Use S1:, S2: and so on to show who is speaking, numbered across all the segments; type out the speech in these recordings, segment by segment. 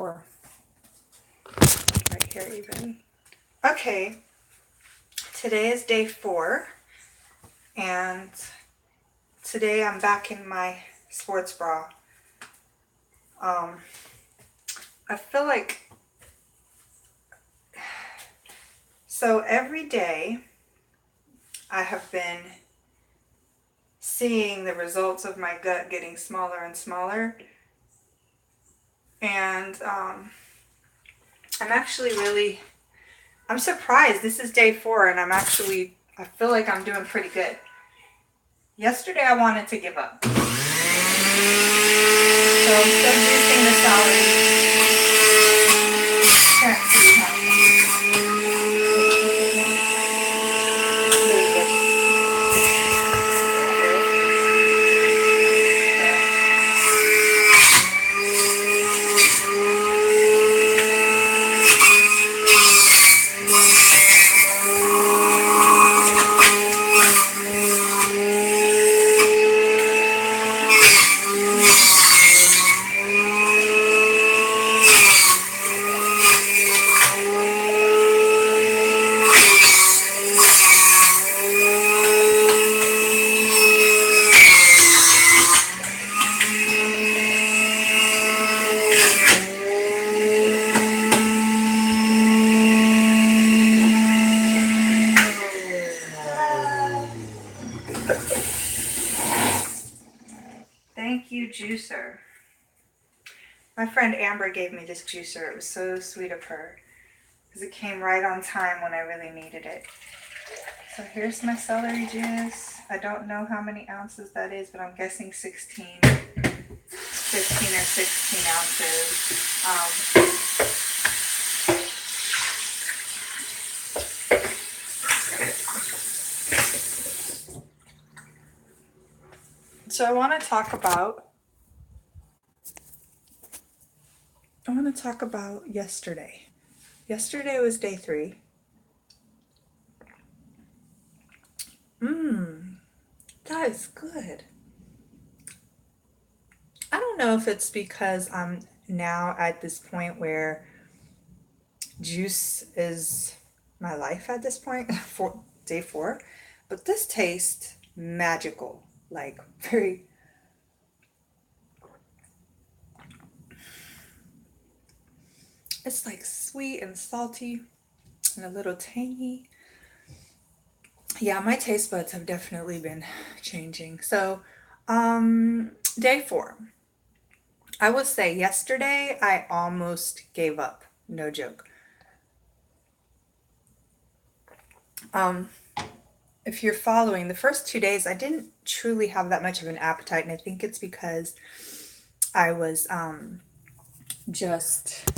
S1: 4. Right here even. Okay, today is day 4, and today I'm back in my sports bra. I feel like, so every day I have been seeing the results of my gut getting smaller and smaller, and I'm surprised. This is day 4, and I feel like I'm doing pretty good. Yesterday I wanted to give up. So I'm still juicing the celery. Can't see how. Thank you, juicer. My friend Amber gave me this juicer. It was so sweet of her because it came right on time when I really needed it. So here's my celery juice. I don't know how many ounces that is, but I'm guessing 15 or 16 ounces. So I want to talk about yesterday. Yesterday was day 3. That is good. I don't know if it's because I'm now at this point where juice is my life at this point for day 4, but this tastes magical, like very. It's like sweet and salty and a little tangy. Yeah, my taste buds have definitely been changing. So, day 4. I would say yesterday I almost gave up. No joke. If you're following, the first 2 days I didn't truly have that much of an appetite, and I think it's because I was just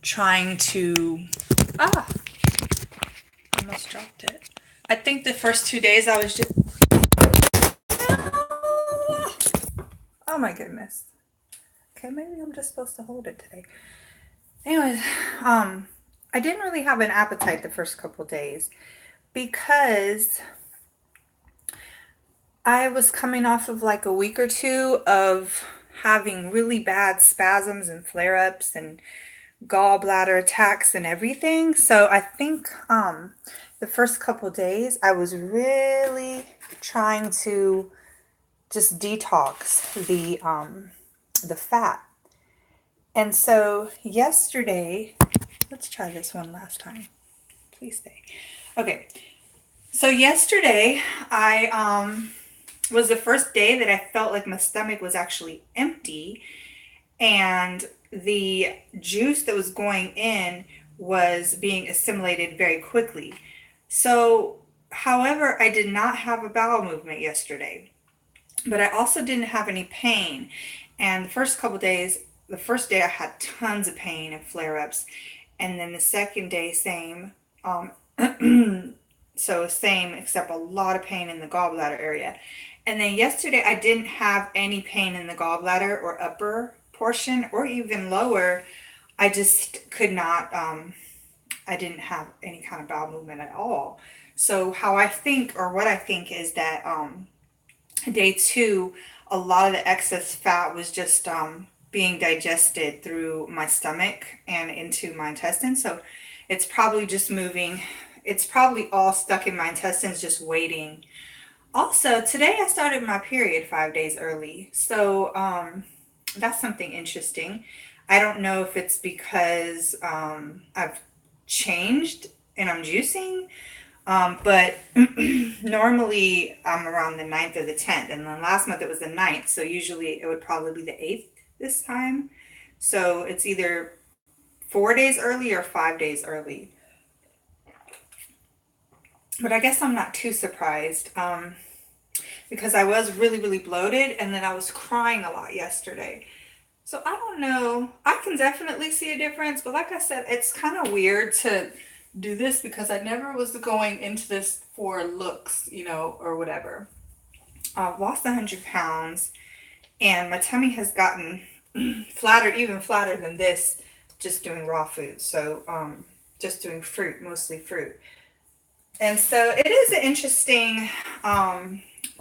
S1: trying to almost dropped it. I think the first 2 days I was just oh my goodness. Okay, maybe I'm just supposed to hold it today. Anyways, I didn't really have an appetite the first couple days because I was coming off of like a week or 2 of having really bad spasms and flare-ups and gallbladder attacks and everything. So I think the first couple days I was really trying to just detox the fat. And so yesterday, let's try this one last time. Please stay. Okay. So yesterday I was the first day that I felt like my stomach was actually empty, and the juice that was going in was being assimilated very quickly. So, however, I did not have a bowel movement yesterday, but I also didn't have any pain. And the first day I had tons of pain and flare-ups, and then the second day, same. So same, except a lot of pain in the gallbladder area. And then yesterday I didn't have any pain in the gallbladder or upper portion or even lower. I just could not, I didn't have any kind of bowel movement at all. So how I think, or what I think, is that day 2, a lot of the excess fat was just being digested through my stomach and into my intestines. So it's probably just moving. It's probably all stuck in my intestines, just waiting. Also, today I started my period 5 days early. So that's something interesting. I don't know if it's because I've changed and I'm juicing, but normally I'm around the 9th or the 10th, and then last month it was the 9th, so usually it would probably be the 8th this time. So it's either 4 days early or 5 days early. But I guess I'm not too surprised because I was really, really bloated, and then I was crying a lot yesterday. So I don't know. I can definitely see a difference, but like I said, it's kind of weird to do this because I never was going into this for looks, or whatever. I've lost 100 pounds and my tummy has gotten flatter, even flatter than this, just doing raw food. So, just doing fruit, mostly fruit. And so it is an interesting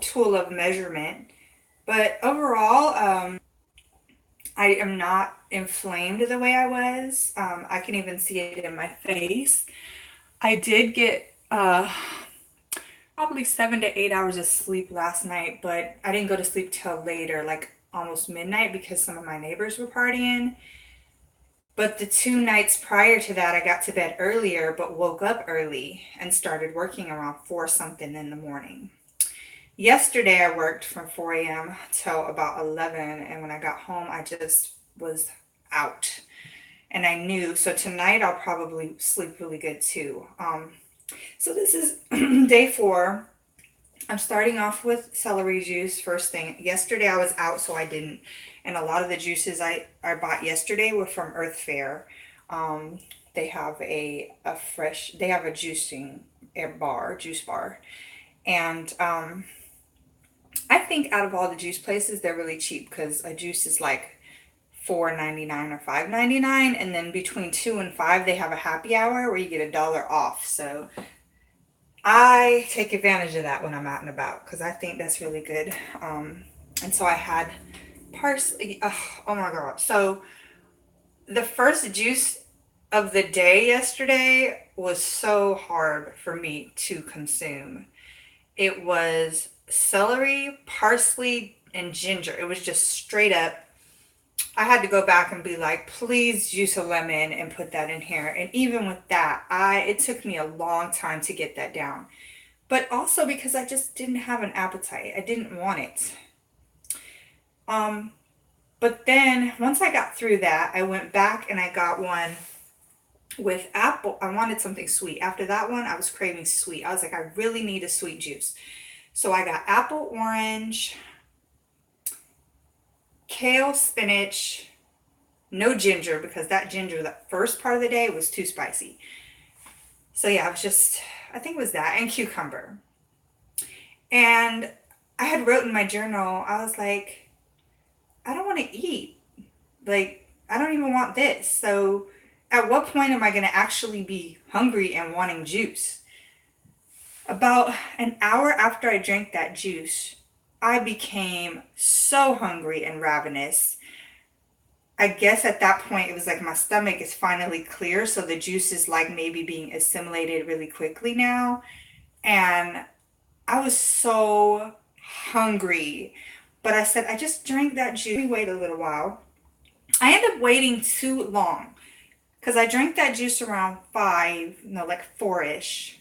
S1: tool of measurement, but overall, I am not inflamed the way I was. I can even see it in my face. I did get probably 7 to 8 hours of sleep last night, but I didn't go to sleep till later, like almost midnight, because some of my neighbors were partying. But the 2 nights prior to that, I got to bed earlier, but woke up early and started working around 4 something in the morning. Yesterday, I worked from 4 a.m. till about 11, and when I got home, I just was out. And I knew, so tonight I'll probably sleep really good too. So this is day 4. I'm starting off with celery juice first thing. Yesterday I was out, so I didn't. And a lot of the juices I bought yesterday were from Earth Fare. They have they have a juice bar. And I think out of all the juice places, they're really cheap because a juice is like $4.99 or $5.99, and then between 2 and 5 they have a happy hour where you get $1 off. So I take advantage of that when I'm out and about because I think that's really good. And so I had parsley. Oh my god! So the first juice of the day yesterday was so hard for me to consume. It was celery, parsley, and ginger. It was just straight up. I had to go back and be like, please juice a lemon and put that in here. And even with that, it took me a long time to get that down. But also because I just didn't have an appetite. I didn't want it. But then once I got through that, I went back and I got one with apple. I wanted something sweet. After that one, I was craving sweet. I was like, I really need a sweet juice. So I got apple orange, kale spinach, no ginger because that ginger, that first part of the day was too spicy. So yeah, I think it was that, and cucumber. And I had wrote in my journal, I was like, I don't want to eat. Like, I don't even want this. So at what point am I going to actually be hungry and wanting juice? About an hour after I drank that juice, I became so hungry and ravenous. I guess at that point it was like my stomach is finally clear, so the juice is like maybe being assimilated really quickly now. And I was so hungry. But I said, I just drank that juice. Let me wait a little while. I ended up waiting too long because I drank that juice around 5, no, like 4-ish.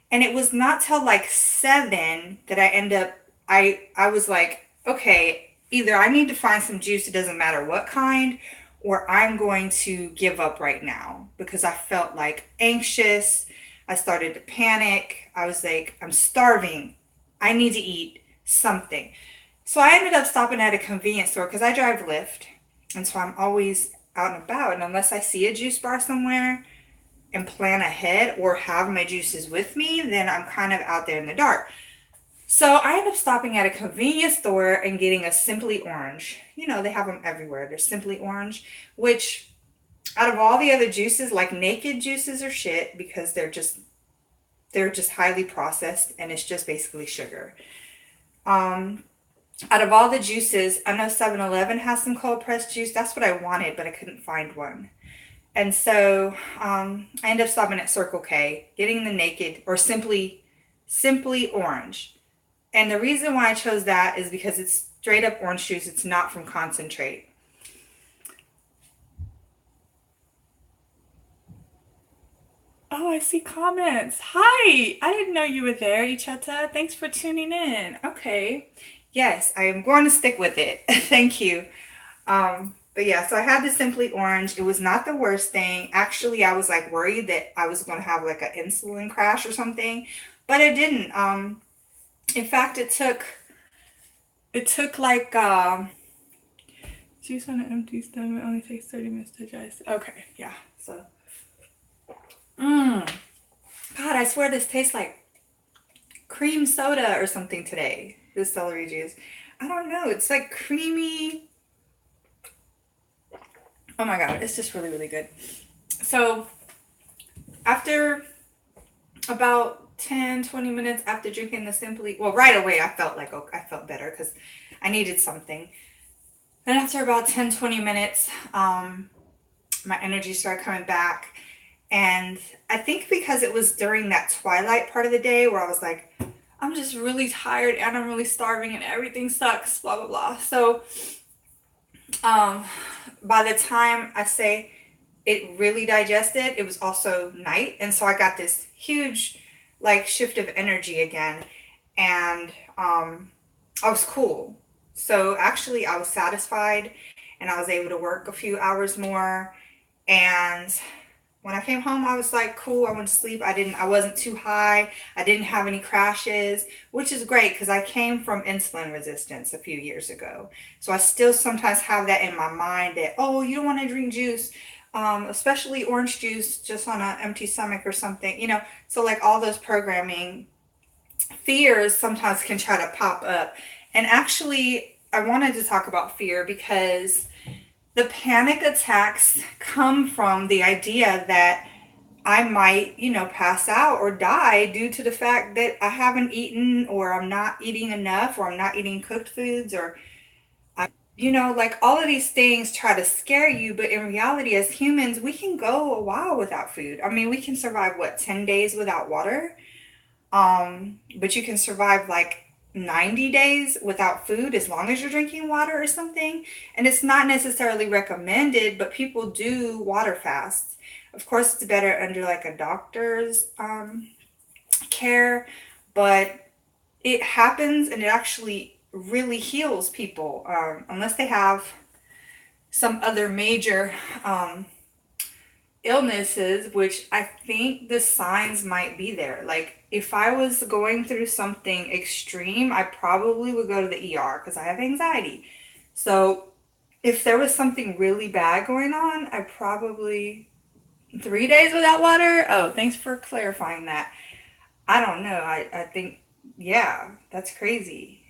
S1: And it was not till like 7 that I was like, okay, either I need to find some juice, it doesn't matter what kind, or I'm going to give up right now because I felt like anxious. I started to panic. I was like, I'm starving. I need to eat something. So I ended up stopping at a convenience store because I drive Lyft. And so I'm always out and about. And unless I see a juice bar somewhere and plan ahead or have my juices with me, then I'm kind of out there in the dark. So I ended up stopping at a convenience store and getting a Simply Orange. They have them everywhere. They're Simply Orange, which out of all the other juices, like naked juices are shit because they're just highly processed and it's just basically sugar. out of all the juices, I know 7-Eleven has some cold pressed juice. That's what I wanted, but I couldn't find one. And so I ended up stopping at Circle K, getting the naked or simply orange. And the reason why I chose that is because it's straight up orange juice. It's not from concentrate. Oh, I see comments. Hi, I didn't know you were there, Icheta. Thanks for tuning in. Okay. Yes, I am going to stick with it. Thank you. But yeah, so I had the Simply Orange. It was not the worst thing. Actually, I was like worried that I was going to have like an insulin crash or something, but it didn't. In fact, it took like juice on an empty stomach only takes 30 minutes to digest. Okay, yeah. So, mm, God, I swear this tastes like cream soda or something today. This celery juice. I don't know. It's like creamy. Oh my God, it's just really, really good. So after about 10, 20 minutes after drinking the Simply, well, right away I felt like, okay, I felt better because I needed something. Then after about 10, 20 minutes, my energy started coming back. And I think because it was during that twilight part of the day where I was like, I'm just really tired and I'm really starving and everything sucks, blah, blah, blah. So um, by the time I say it really digested, it was also night. And so I got this huge like shift of energy again. And I was cool. So actually I was satisfied and I was able to work a few hours more. And when I came home, I was like, cool, I went to sleep. I wasn't too high. I didn't have any crashes, which is great because I came from insulin resistance a few years ago. So I still sometimes have that in my mind that, oh, you don't want to drink juice, especially orange juice just on an empty stomach or something, you know. So like all those programming fears sometimes can try to pop up. And actually, I wanted to talk about fear because the panic attacks come from the idea that I might, you know, pass out or die due to the fact that I haven't eaten or I'm not eating enough or I'm not eating cooked foods or you know, like all of these things try to scare you, but in reality, as humans, we can go a while without food. I mean, we can survive what, 10 days without water? But you can survive like 90 days without food as long as you're drinking water or something. And it's not necessarily recommended, but people do water fasts. Of course, it's better under like a doctor's care, but it happens and it actually really heals people unless they have some other major illnesses, which I think the signs might be there. Like if I was going through something extreme, I probably would go to the ER because I have anxiety. So if there was something really bad going on, I probably 3 days without water. Oh, thanks for clarifying that. I don't know. I think, yeah, that's crazy.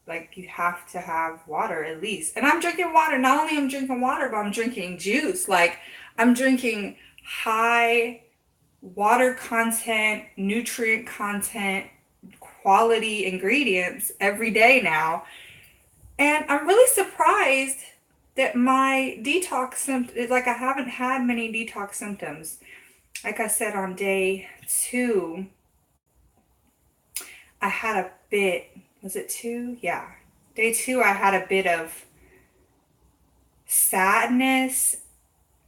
S1: Like you have to have water at least. And I'm drinking water. Not only I'm drinking water, but I'm drinking juice. Like I'm drinking high water content, nutrient content, quality ingredients every day now. And I'm really surprised that my detox symptoms, like I haven't had many detox symptoms. Like I said, on day 2, I had a bit, was it 2? Yeah. Day 2, I had a bit of sadness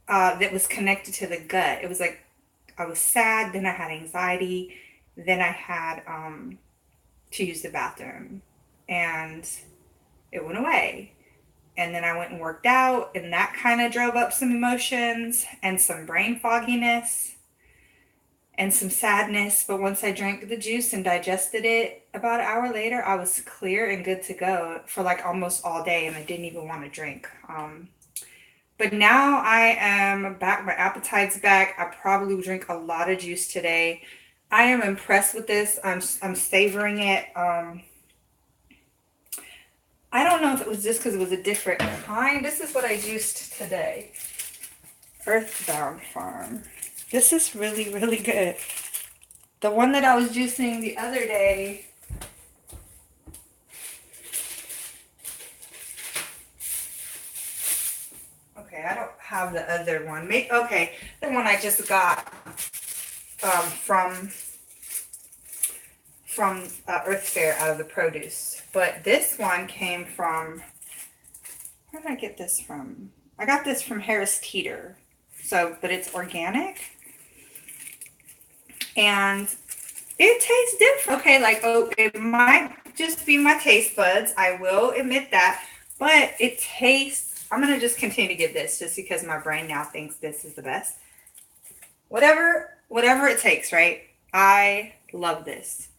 S1: that was connected to the gut. It was like I was sad, then I had anxiety, then I had to use the bathroom, and it went away. And then I went and worked out, and that kind of drove up some emotions and some brain fogginess and some sadness. But once I drank the juice and digested it, about an hour later, I was clear and good to go for like almost all day, and I didn't even want to drink. But now I am back. My appetite's back. I probably will drink a lot of juice today. I am impressed with this. I'm savoring it. I don't know if it was just because it was a different kind. This is what I juiced today. Earthbound Farm. This is really, really good. The one that I was juicing the other day, have the other one. Okay, the one I just got from Earth Fair out of the produce. But this one came from, where did I get this from? I got this from Harris Teeter. So, but it's organic. And it tastes different. Okay, like, oh, it might just be my taste buds. I will admit that. But it tastes, I'm going to just continue to give this just because my brain now thinks this is the best. Whatever it takes, right? I love this.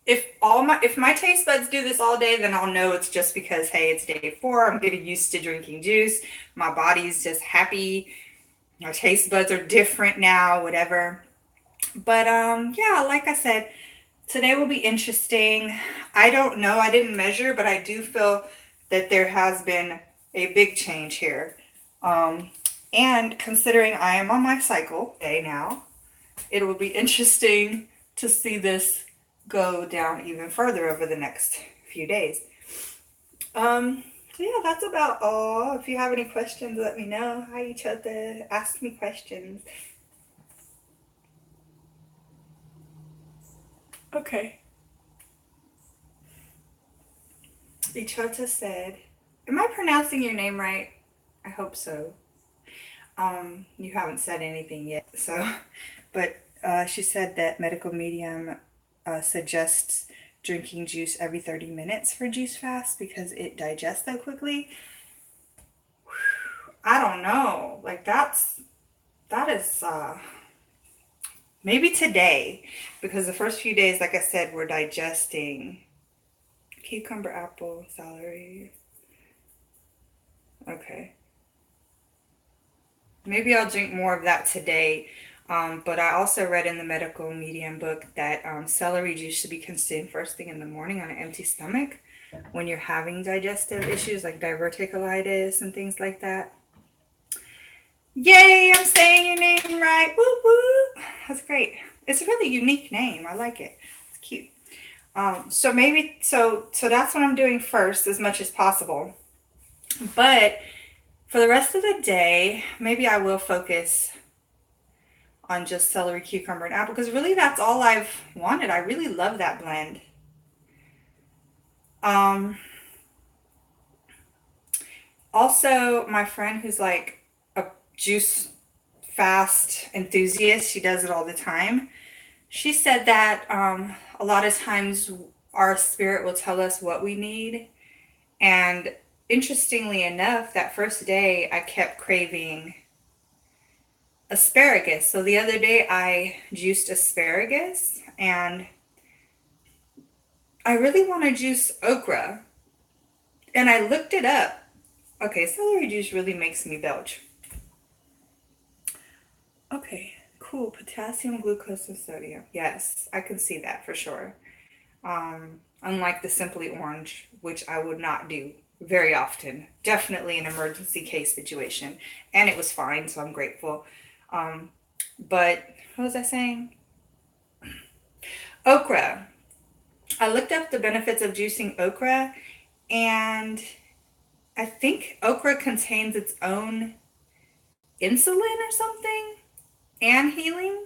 S1: If my taste buds do this all day, then I'll know it's just because, hey, it's day 4. I'm getting used to drinking juice. My body's just happy. My taste buds are different now, whatever. But yeah, like I said, today will be interesting. I don't know. I didn't measure, but I do feel that there has been a big change here. And considering I am on my cycle day now, it will be interesting to see this go down even further over the next few days. So yeah, that's about all. If you have any questions, let me know. Hi, each other. Ask me questions. Okay. Ichota said, am I pronouncing your name right? I hope so. You haven't said anything yet, so, but she said that medical medium suggests drinking juice every 30 minutes for juice fast because it digests so quickly. I don't know. Like that is maybe today, because the first few days, like I said, we're digesting cucumber, apple, celery. Okay. Maybe I'll drink more of that today. But I also read in the medical medium book that celery juice should be consumed first thing in the morning on an empty stomach when you're having digestive issues like diverticulitis and things like that. Yay, I'm saying your name right. Woo woo. That's great. It's a really unique name. I like it. It's cute. So that's what I'm doing first as much as possible. But for the rest of the day, maybe I will focus on just celery, cucumber, and apple, because really that's all I've wanted. I really love that blend. Also, my friend who's like a juice fast enthusiast, she does it all the time. She said that a lot of times our spirit will tell us what we need. And interestingly enough, that first day I kept craving asparagus. So the other day I juiced asparagus, and I really want to juice okra. And I looked it up. Okay, celery juice really makes me belch. Okay, cool. Potassium, glucose, and sodium. Yes, I can see that for sure. Unlike the Simply Orange, which I would not do very often. Definitely an emergency case situation. And it was fine, so I'm grateful. But what was I saying? Okra. I looked up the benefits of juicing okra, and I think okra contains its own insulin or something, and healing.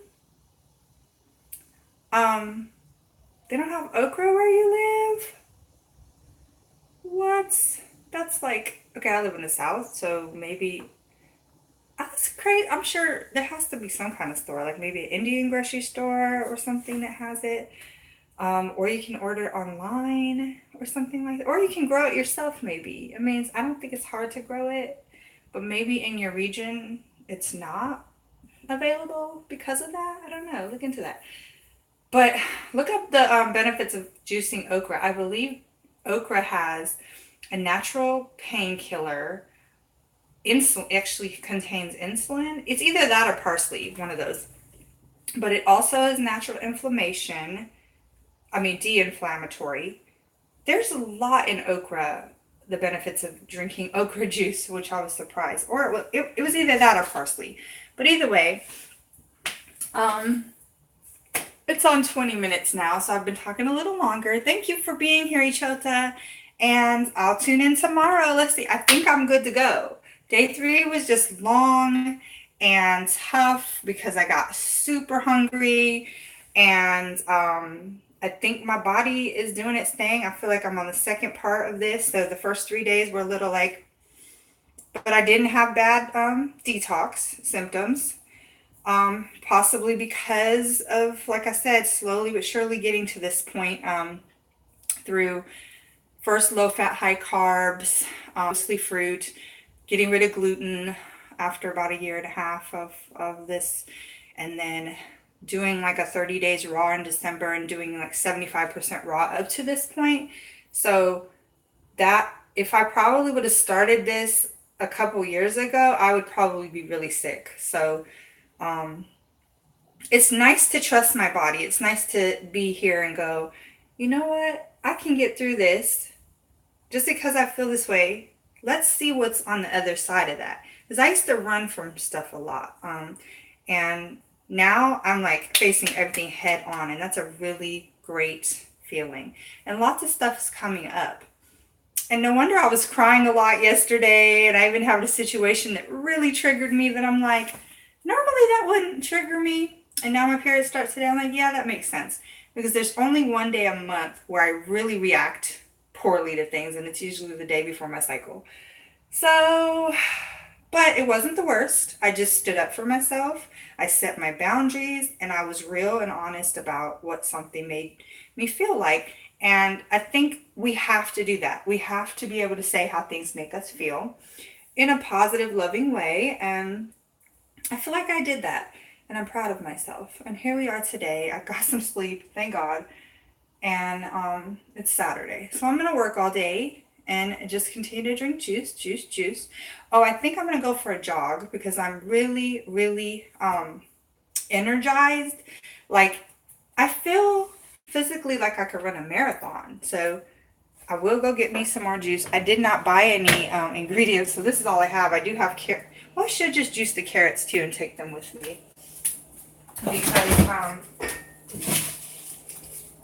S1: They don't have okra where you live? What? That's like, okay, I live in the South, so maybe, that's crazy. I'm sure there has to be some kind of store, like maybe an Indian grocery store or something that has it. Or you can order it online or something like that. Or you can grow it yourself, maybe. I mean, I don't think it's hard to grow it, but maybe in your region it's not available because of that. I don't know. Look into that. But look up the benefits of juicing okra. I believe okra has a natural painkiller. Insulin actually contains insulin. It's either that or parsley, one of those. But it also has natural inflammation. De-inflammatory. There's a lot in okra, the benefits of drinking okra juice, which I was surprised. Or it was either that or parsley. But either way, it's on 20 minutes now, so I've been talking a little longer. Thank you for being here, Ichota. And I'll tune in tomorrow. Let's see. I think I'm good to go. Day 3 was just long and tough because I got super hungry, and I think my body is doing its thing. I feel like I'm on the second part of this. So the first 3 days were a little like, but I didn't have bad detox symptoms. Possibly because of, like I said, slowly but surely getting to this point through first low fat, high carbs, mostly fruit, getting rid of gluten after about a year and a half of this, and then doing like a 30 days raw in December and doing like 75% raw up to this point. So that, if I probably would have started this a couple years ago, I would probably be really sick. So um, it's nice to trust my body. It's nice to be here and go, you know what? I can get through this just because I feel this way. Let's see what's on the other side of that. Because I used to run from stuff a lot. And now I'm like facing everything head on. And that's a really great feeling. And lots of stuff is coming up. And no wonder I was crying a lot yesterday. And I even had a situation that really triggered me that I'm like, normally that wouldn't trigger me. And now my period starts today. I'm like, yeah, that makes sense. Because there's only one day a month where I really react poorly to things. And it's usually the day before my cycle. So, but it wasn't the worst. I just stood up for myself. I set my boundaries and I was real and honest about what something made me feel like. And I think we have to do that. We have to be able to say how things make us feel in a positive, loving way. And I feel like I did that. And I'm proud of myself. And here we are today. I got some sleep, thank God. And it's Saturday. So I'm going to work all day and just continue to drink juice, juice, juice. Oh, I think I'm going to go for a jog because I'm really, really energized. Like, I feel physically like I could run a marathon. So I will go get me some more juice. I did not buy any ingredients, so this is all I have. I do have carrot. Well, I should just juice the carrots too and take them with me. Because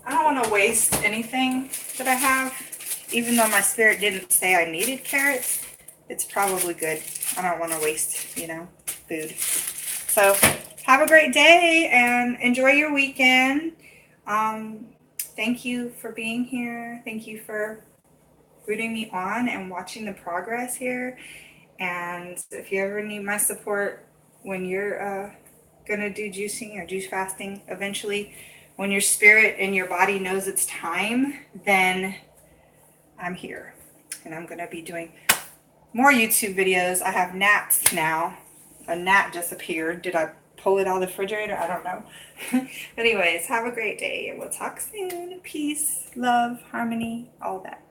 S1: I don't want to waste anything that I have. Even though my spirit didn't say I needed carrots, it's probably good. I don't want to waste, food. So have a great day and enjoy your weekend. Thank you for being here. Thank you for rooting me on and watching the progress here. And if you ever need my support when you're gonna do juicing or juice fasting eventually, when your spirit and your body knows it's time, then I'm here. And I'm gonna be doing more YouTube videos. I have gnats now. A gnat just appeared. Did I pull it out of the refrigerator? I don't know. Anyways, have a great day and we'll talk soon. Peace, love, harmony, all that.